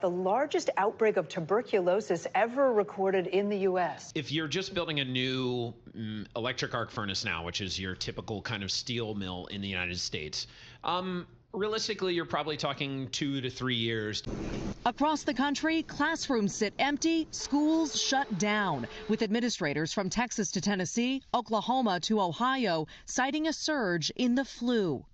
The largest outbreak of tuberculosis ever recorded in the U.S. If you're just building a new electric arc furnace now, which is your typical kind of steel mill in the United States, realistically, you're probably talking 2 to 3 years. Across the country, classrooms sit empty, schools shut down, with administrators from Texas to Tennessee, Oklahoma to Ohio citing a surge in the flu.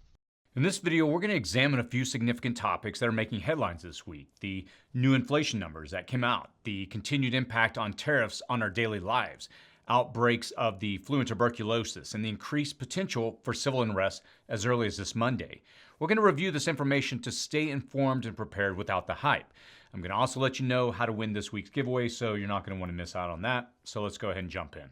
In this video, we're going to examine a few significant topics that are making headlines this week. The new inflation numbers that came out, the continued impact on tariffs on our daily lives, outbreaks of the flu and tuberculosis, and the increased potential for civil unrest as early as this Monday. We're going to review this information to stay informed and prepared without the hype. I'm going to also let you know how to win this week's giveaway, so you're not going to want to miss out on that. So let's go ahead and jump in.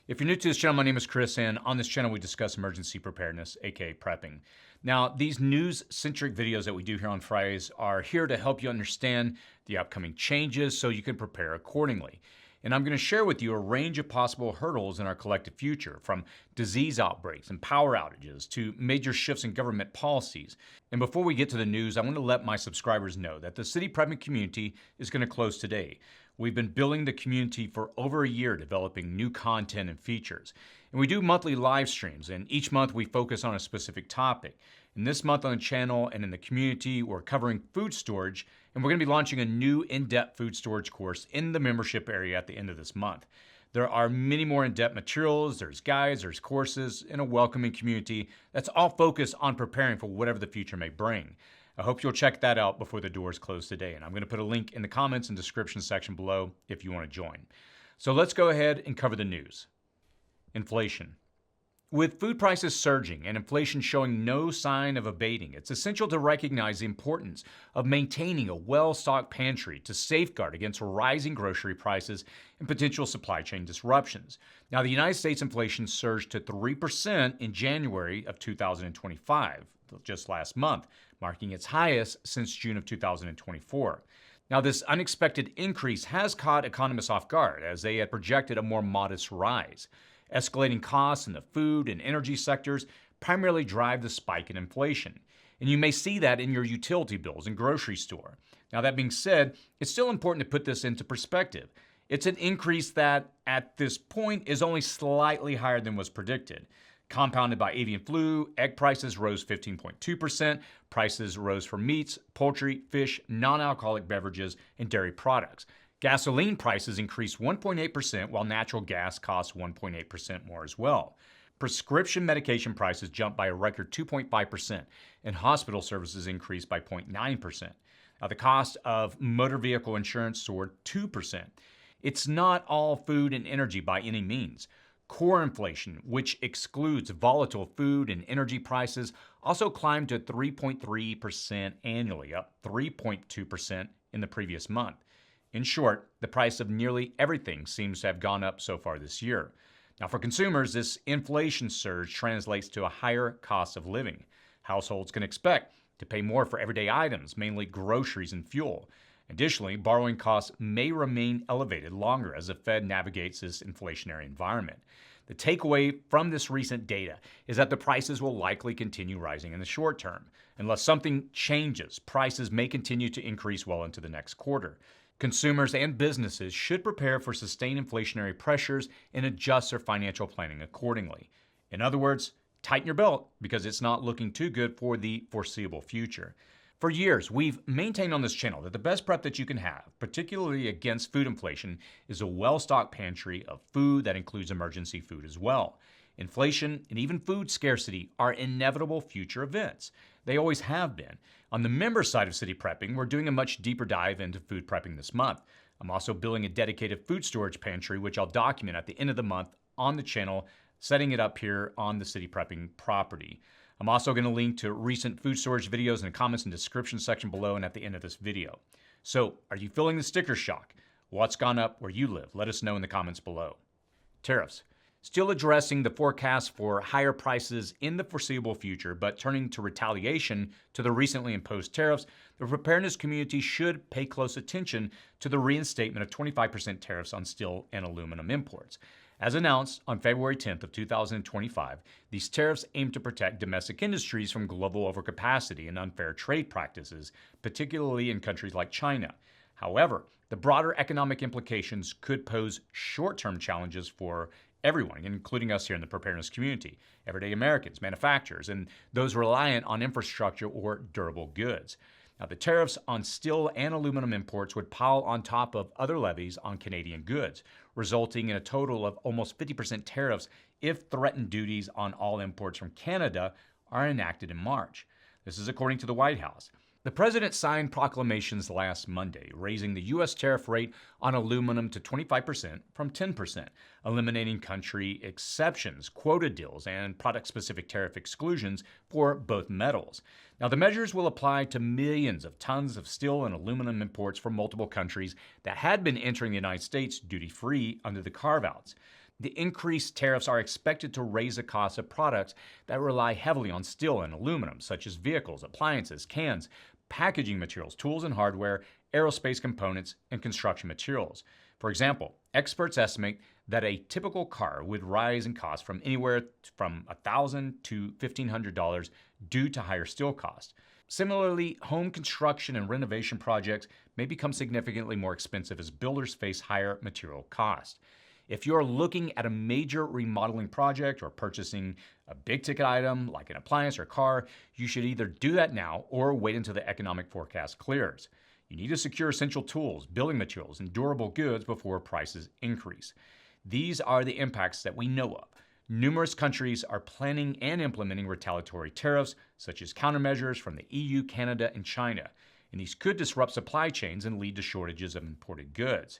If you're new to this channel, my name is Chris, and on this channel we discuss emergency preparedness, aka prepping. Now, these news-centric videos that we do here on Fridays are here to help you understand the upcoming changes so you can prepare accordingly. And I'm going to share with you a range of possible hurdles in our collective future, from disease outbreaks and power outages to major shifts in government policies. And before we get to the news, I want to let my subscribers know that the City Prepping community is going to close today. We've been building the community for over a year, developing new content and features. And we do monthly live streams, and each month we focus on a specific topic. And this month on the channel and in the community, we're covering food storage, and we're going to be launching a new in-depth food storage course in the membership area at the end of this month. There are many more in-depth materials, there's guides, there's courses, and a welcoming community that's all focused on preparing for whatever the future may bring. I hope you'll check that out before the doors close today, and I'm going to put a link in the comments and description section below if you want to join. So let's go ahead and cover the news. Inflation. With food prices surging and inflation showing no sign of abating, it's essential to recognize the importance of maintaining a well-stocked pantry to safeguard against rising grocery prices and potential supply chain disruptions. Now, the United States inflation surged to 3% in January of 2025, just last month, marking its highest since June of 2024. Now, this unexpected increase has caught economists off guard, as they had projected a more modest rise. Escalating costs in the food and energy sectors primarily drive the spike in inflation, and you may see that in your utility bills and grocery store. Now, that being said, it's still important to put this into perspective. It's an increase that, at this point, is only slightly higher than was predicted. Compounded by avian flu, egg prices rose 15.2%, prices rose for meats, poultry, fish, non-alcoholic beverages, and dairy products. Gasoline prices increased 1.8%, while natural gas costs 1.8% more as well. Prescription medication prices jumped by a record 2.5%, and hospital services increased by 0.9%. Now, the cost of motor vehicle insurance soared 2%. It's not all food and energy by any means. Core inflation, which excludes volatile food and energy prices, also climbed to 3.3% annually, up 3.2% in the previous month. In short, the price of nearly everything seems to have gone up so far this year. Now, for consumers, this inflation surge translates to a higher cost of living. Households can expect to pay more for everyday items, mainly groceries and fuel. Additionally, borrowing costs may remain elevated longer as the Fed navigates this inflationary environment. The takeaway from this recent data is that the prices will likely continue rising in the short term. Unless something changes, prices may continue to increase well into the next quarter. Consumers and businesses should prepare for sustained inflationary pressures and adjust their financial planning accordingly. In other words, tighten your belt because it's not looking too good for the foreseeable future. For years, we've maintained on this channel that the best prep that you can have, particularly against food inflation, is a well-stocked pantry of food that includes emergency food as well. Inflation and even food scarcity are inevitable future events. They always have been. On the member side of City Prepping, we're doing a much deeper dive into food prepping this month. I'm also building a dedicated food storage pantry, which I'll document at the end of the month on the channel, setting it up here on the City Prepping property. I'm also going to link to recent food storage videos in the comments and description section below and at the end of this video. So, are you feeling the sticker shock? What's gone up where you live? Let us know in the comments below. Tariffs. Still addressing the forecast for higher prices in the foreseeable future, but turning to retaliation to the recently imposed tariffs, the preparedness community should pay close attention to the reinstatement of 25% tariffs on steel and aluminum imports. As announced on February 10th of 2025, these tariffs aim to protect domestic industries from global overcapacity and unfair trade practices, particularly in countries like China. However, the broader economic implications could pose short-term challenges for everyone, including us here in the preparedness community, everyday Americans, manufacturers, and those reliant on infrastructure or durable goods. Now, the tariffs on steel and aluminum imports would pile on top of other levies on Canadian goods, resulting in a total of almost 50% tariffs if threatened duties on all imports from Canada are enacted in March. This is according to the White House. The president signed proclamations last Monday, raising the U.S. tariff rate on aluminum to 25% from 10%, eliminating country exceptions, quota deals, and product-specific tariff exclusions for both metals. Now, the measures will apply to millions of tons of steel and aluminum imports from multiple countries that had been entering the United States duty-free under the carve-outs. The increased tariffs are expected to raise the cost of products that rely heavily on steel and aluminum, such as vehicles, appliances, cans, packaging materials, tools and hardware, aerospace components, and construction materials. For example, experts estimate that a typical car would rise in cost from anywhere from $1,000 to $1,500 due to higher steel costs. Similarly, home construction and renovation projects may become significantly more expensive as builders face higher material costs. If you're looking at a major remodeling project or purchasing a big ticket item like an appliance or car, you should either do that now or wait until the economic forecast clears. You need to secure essential tools, building materials, and durable goods before prices increase. These are the impacts that we know of. Numerous countries are planning and implementing retaliatory tariffs, such as countermeasures from the EU, Canada, and China. And these could disrupt supply chains and lead to shortages of imported goods.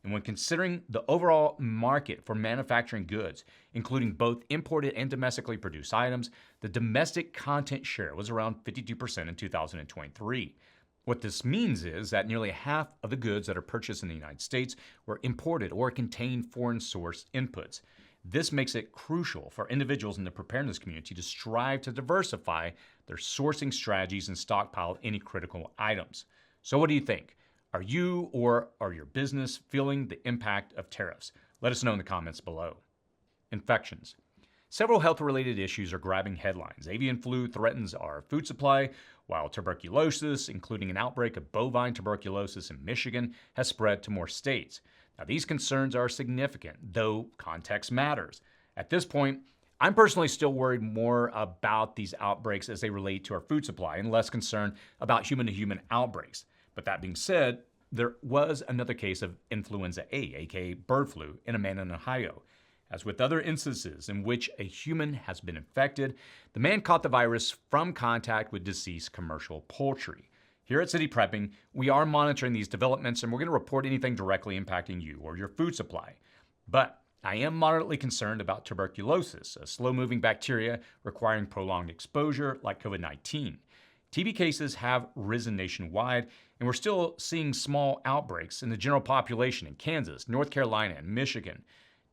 And when considering the overall market for manufacturing goods, including both imported and domestically produced items, the domestic content share was around 52% in 2023. What this means is that nearly half of the goods that are purchased in the United States were imported or contain foreign source inputs. This makes it crucial for individuals in the preparedness community to strive to diversify their sourcing strategies and stockpile any critical items. So what do you think? Are you or your business feeling the impact of tariffs? Let us know in the comments below. Infections. Several health-related issues are grabbing headlines. Avian flu threatens our food supply, while tuberculosis, including an outbreak of bovine tuberculosis in Michigan, has spread to more states. Now, these concerns are significant, though context matters. At this point, I'm personally still worried more about these outbreaks as they relate to our food supply and less concerned about human-to-human outbreaks. But that being said, there was another case of influenza A, aka bird flu, in a man in Ohio. As with other instances in which a human has been infected, the man caught the virus from contact with deceased commercial poultry. Here at City Prepping, we are monitoring these developments and we're going to report anything directly impacting you or your food supply. But I am moderately concerned about tuberculosis, a slow-moving bacteria requiring prolonged exposure like COVID-19. TB cases have risen nationwide, and we're still seeing small outbreaks in the general population in Kansas, North Carolina, and Michigan.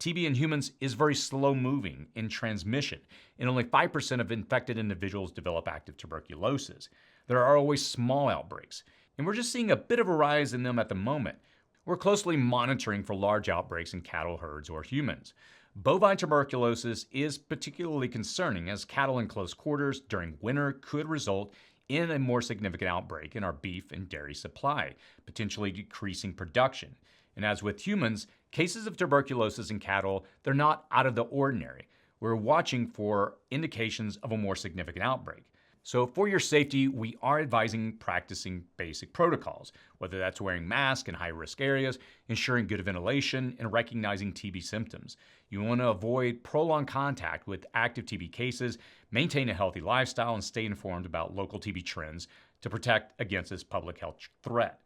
TB in humans is very slow-moving in transmission, and only 5% of infected individuals develop active tuberculosis. There are always small outbreaks, and we're just seeing a bit of a rise in them at the moment. We're closely monitoring for large outbreaks in cattle herds or humans. Bovine tuberculosis is particularly concerning as cattle in close quarters during winter could result in a more significant outbreak in our beef and dairy supply, potentially decreasing production. And as with humans, cases of tuberculosis in cattle, they're not out of the ordinary. We're watching for indications of a more significant outbreak. So for your safety, we are advising practicing basic protocols, whether that's wearing masks in high-risk areas, ensuring good ventilation, and recognizing TB symptoms. You want to avoid prolonged contact with active TB cases, maintain a healthy lifestyle, and stay informed about local TB trends to protect against this public health threat.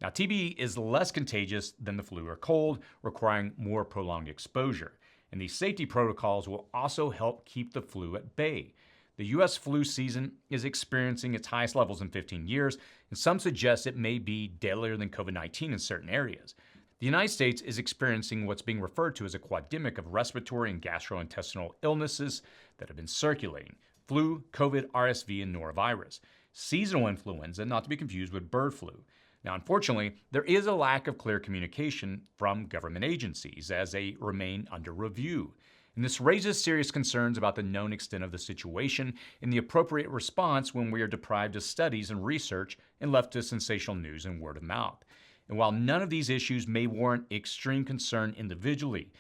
Now, TB is less contagious than the flu or cold, requiring more prolonged exposure. And these safety protocols will also help keep the flu at bay. The U.S. flu season is experiencing its highest levels in 15 years, and some suggest it may be deadlier than COVID-19 in certain areas. The United States is experiencing what's being referred to as a quademic of respiratory and gastrointestinal illnesses that have been circulating: flu, COVID, RSV, and norovirus. Seasonal influenza, not to be confused with bird flu. Now, unfortunately, there is a lack of clear communication from government agencies as they remain under review. And this raises serious concerns about the known extent of the situation and the appropriate response when we are deprived of studies and research and left to sensational news and word of mouth. And while none of these issues may warrant extreme concern individually,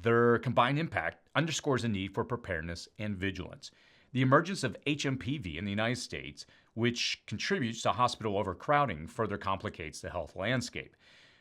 their combined impact underscores the need for preparedness and vigilance. The emergence of HMPV in the United States, which contributes to hospital overcrowding, further complicates the health landscape.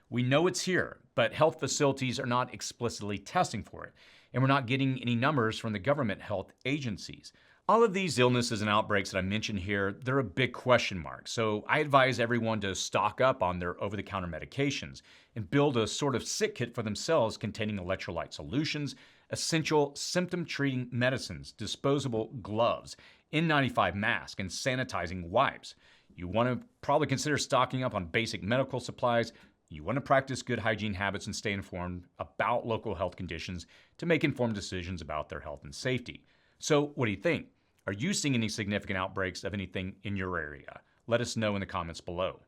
We know it's here, but health facilities are not explicitly testing for it, and we're not getting any numbers from the government health agencies. All of these illnesses and outbreaks that I mentioned here, they're a big question mark. So I advise everyone to stock up on their over-the-counter medications and build a sort of sick kit for themselves containing electrolyte solutions, essential symptom-treating medicines, disposable gloves, N95 masks, and sanitizing wipes. You want to probably consider stocking up on basic medical supplies. You want to practice good hygiene habits and stay informed about local health conditions to make informed decisions about their health and safety. So what do you think? Are you seeing any significant outbreaks of anything in your area? Let us know in the comments below.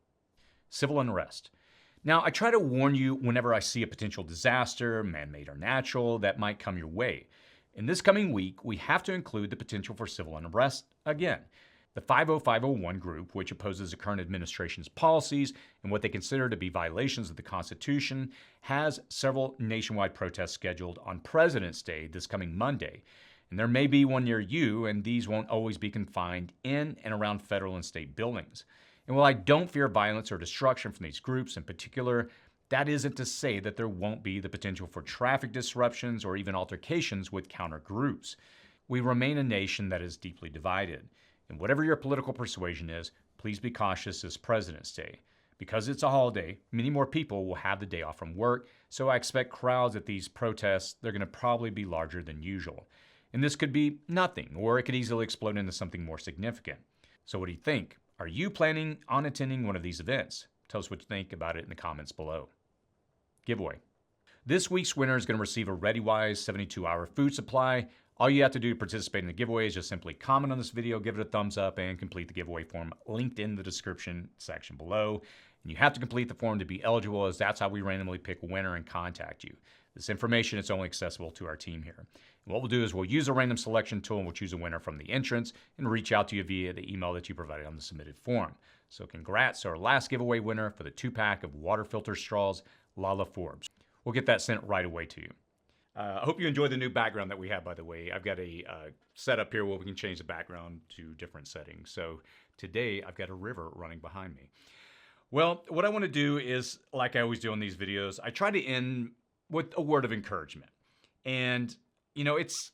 Civil unrest. Now, I try to warn you whenever I see a potential disaster, man-made or natural, that might come your way. In this coming week, we have to include the potential for civil unrest again. The 50501 group, which opposes the current administration's policies and what they consider to be violations of the Constitution, has several nationwide protests scheduled on President's Day this coming Monday. And there may be one near you, and these won't always be confined in and around federal and state buildings. And while I don't fear violence or destruction from these groups in particular, that isn't to say that there won't be the potential for traffic disruptions or even altercations with counter groups. We remain a nation that is deeply divided. And whatever your political persuasion is, please be cautious this President's Day. Because it's a holiday, many more people will have the day off from work, so I expect crowds at these protests, they're going to probably be larger than usual. And this could be nothing, or it could easily explode into something more significant. So what do you think? Are you planning on attending one of these events? Tell us what you think about it in the comments below. Giveaway. This week's winner is going to receive a ReadyWise 72-hour food supply. All you have to do to participate in the giveaway is just simply comment on this video, give it a thumbs up, and complete the giveaway form linked in the description section below. And you have to complete the form to be eligible, as that's how we randomly pick a winner and contact you. This information is only accessible to our team here. And what we'll do is we'll use a random selection tool and we'll choose a winner from the entrance and reach out to you via the email that you provided on the submitted form. So congrats to our last giveaway winner for the 2-pack of water filter straws, Lala Forbes. We'll get that sent right away to you. I hope you enjoyed the new background that we have, by the way. I've got a setup here where we can change the background to different settings. So today I've got a river running behind me. Well, what I want to do is, like I always do on these videos, I try to end with a word of encouragement. And, you know, it's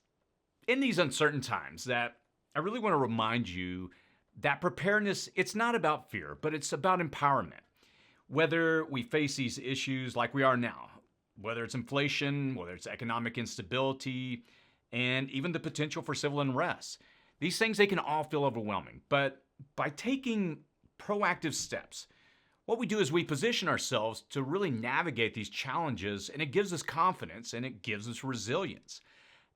in these uncertain times that I really want to remind you that preparedness, it's not about fear, but it's about empowerment. Whether we face these issues like we are now, whether it's inflation, whether it's economic instability, and even the potential for civil unrest, these things, they can all feel overwhelming. But by taking proactive steps, what we do is we position ourselves to really navigate these challenges, and it gives us confidence and it gives us resilience.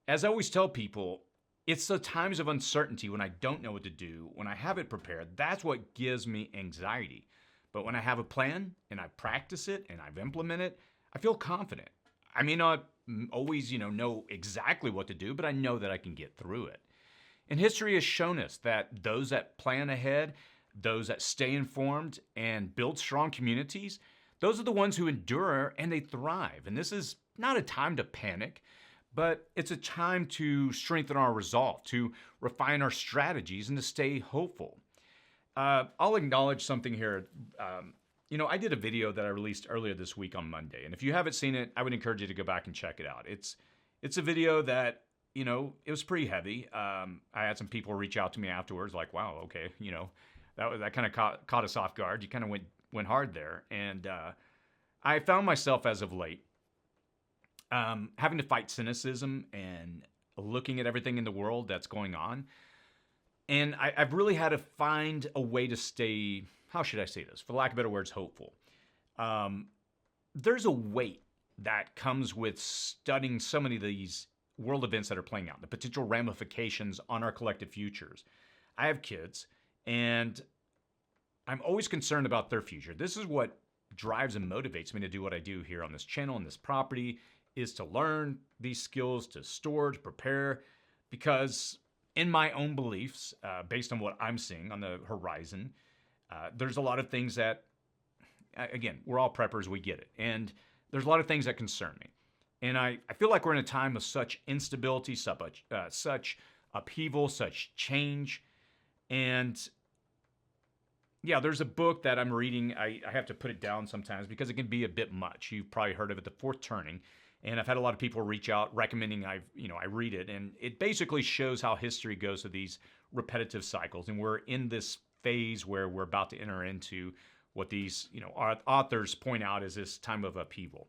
As I always tell people, it's the times of uncertainty when I don't know what to do, when I haven't prepared, that's what gives me anxiety. But when I have a plan and I practice it and I've implemented it, I feel confident. I may not always, know exactly what to do, but I know that I can get through it. And history has shown us that those that plan ahead, those that stay informed and build strong communities, those are the ones who endure and they thrive. And this is not a time to panic, but it's a time to strengthen our resolve, to refine our strategies, and to stay hopeful. I'll acknowledge something here. I did a video that I released earlier this week on Monday, and if you haven't seen it, I would encourage you to go back and check it out. It's a video that, it was pretty heavy. I had some people reach out to me afterwards like, wow, okay, that kind of caught us off guard. You kind of went hard there. And I found myself as of late having to fight cynicism and looking at everything in the world that's going on. And I've really had to find a way to stay, how should I say this? For lack of better words, hopeful. There's a weight that comes with studying so many of these world events that are playing out, the potential ramifications on our collective futures. I have kids, and I'm always concerned about their future. This is what drives and motivates me to do what I do here on this channel, on this property, is to learn these skills, to store, to prepare, because in my own beliefs, based on what I'm seeing on the horizon, there's a lot of things that, again, we're all preppers, we get it. And there's a lot of things that concern me. And I feel like we're in a time of such instability, such upheaval, such change. And yeah, there's a book that I'm reading. I have to put it down sometimes because it can be a bit much. You've probably heard of it, The Fourth Turning. And I've had a lot of people reach out recommending I read it. And it basically shows how history goes through these repetitive cycles. And we're in this phase where we're about to enter into what these, authors point out as this time of upheaval.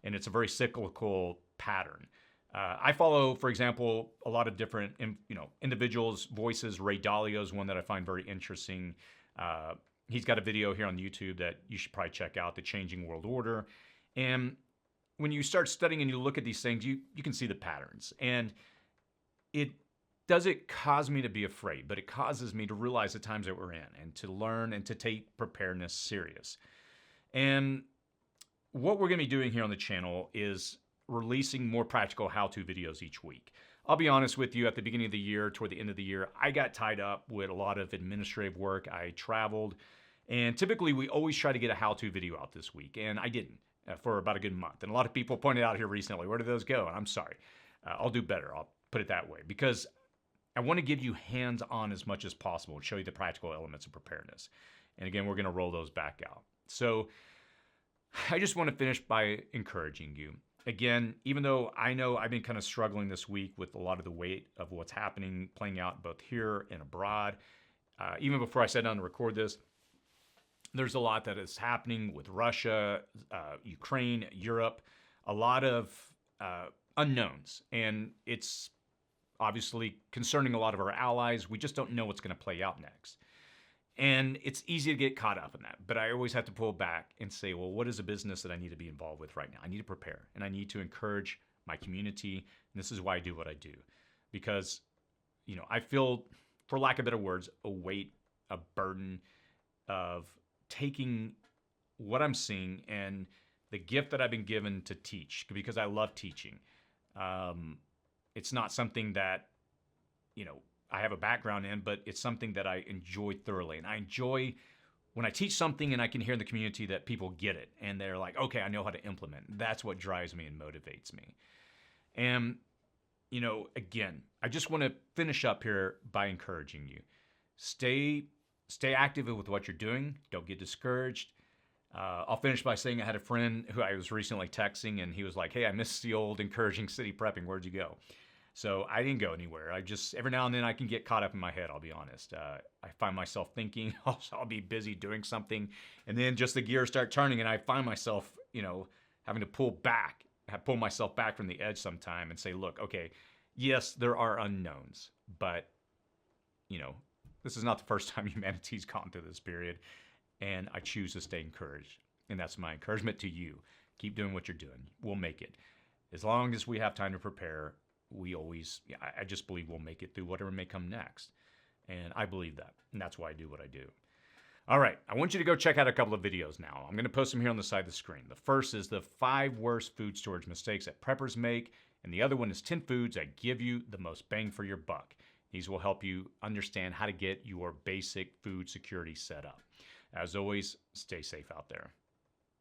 And it's a very cyclical pattern. I follow, for example, a lot of different, individuals' voices. Ray Dalio is one that I find very interesting. He's got a video here on YouTube that you should probably check out, The Changing World Order. And when you start studying and you look at these things, you can see the patterns. And it doesn't cause me to be afraid, but it causes me to realize the times that we're in and to learn and to take preparedness serious. And what we're going to be doing here on the channel is releasing more practical how-to videos each week. I'll be honest with you, at the beginning of the year, toward the end of the year, I got tied up with a lot of administrative work. I traveled, and typically we always try to get a how-to video out this week, and I didn't for about a good month. And a lot of people pointed out here recently, where did those go? And I'm sorry. I'll do better. I'll put it that way, because I want to give you hands-on as much as possible and show you the practical elements of preparedness. And again, we're going to roll those back out. So I just want to finish by encouraging you. Again, even though I know I've been kind of struggling this week with a lot of the weight of what's happening, playing out both here and abroad, even before I sat down to record this, there's a lot that is happening with Russia, Ukraine, Europe, a lot of unknowns. And it's obviously concerning a lot of our allies. We just don't know what's going to play out next. And it's easy to get caught up in that. But I always have to pull back and say, well, what is a business that I need to be involved with right now? I need to prepare, and I need to encourage my community. And this is why I do what I do. Because, I feel, for lack of better words, a weight, a burden of taking what I'm seeing and the gift that I've been given to teach, because I love teaching. It's not something that, I have a background in, but it's something that I enjoy thoroughly. And I enjoy when I teach something and I can hear in the community that people get it and they're like, okay, I know how to implement. That's what drives me and motivates me. And, again, I just want to finish up here by encouraging you. Stay active with what you're doing. Don't get discouraged. I'll finish by saying I had a friend who I was recently texting, and he was like, hey, I miss the old encouraging city prepping. Where'd you go? So I didn't go anywhere. I just, every now and then I can get caught up in my head, I'll be honest. I find myself thinking, I'll be busy doing something, and then just the gears start turning, and I find myself, having to pull myself back from the edge sometime and say, look, okay, yes, there are unknowns, but, this is not the first time humanity's gone through this period, and I choose to stay encouraged. And that's my encouragement to you. Keep doing what you're doing. We'll make it. As long as we have time to prepare, I just believe we'll make it through whatever may come next. And I believe that. And that's why I do what I do. All right. I want you to go check out a couple of videos now. I'm going to post them here on the side of the screen. The first is the 5 worst food storage mistakes that preppers make. And the other one is 10 foods that give you the most bang for your buck. These will help you understand how to get your basic food security set up. As always, stay safe out there.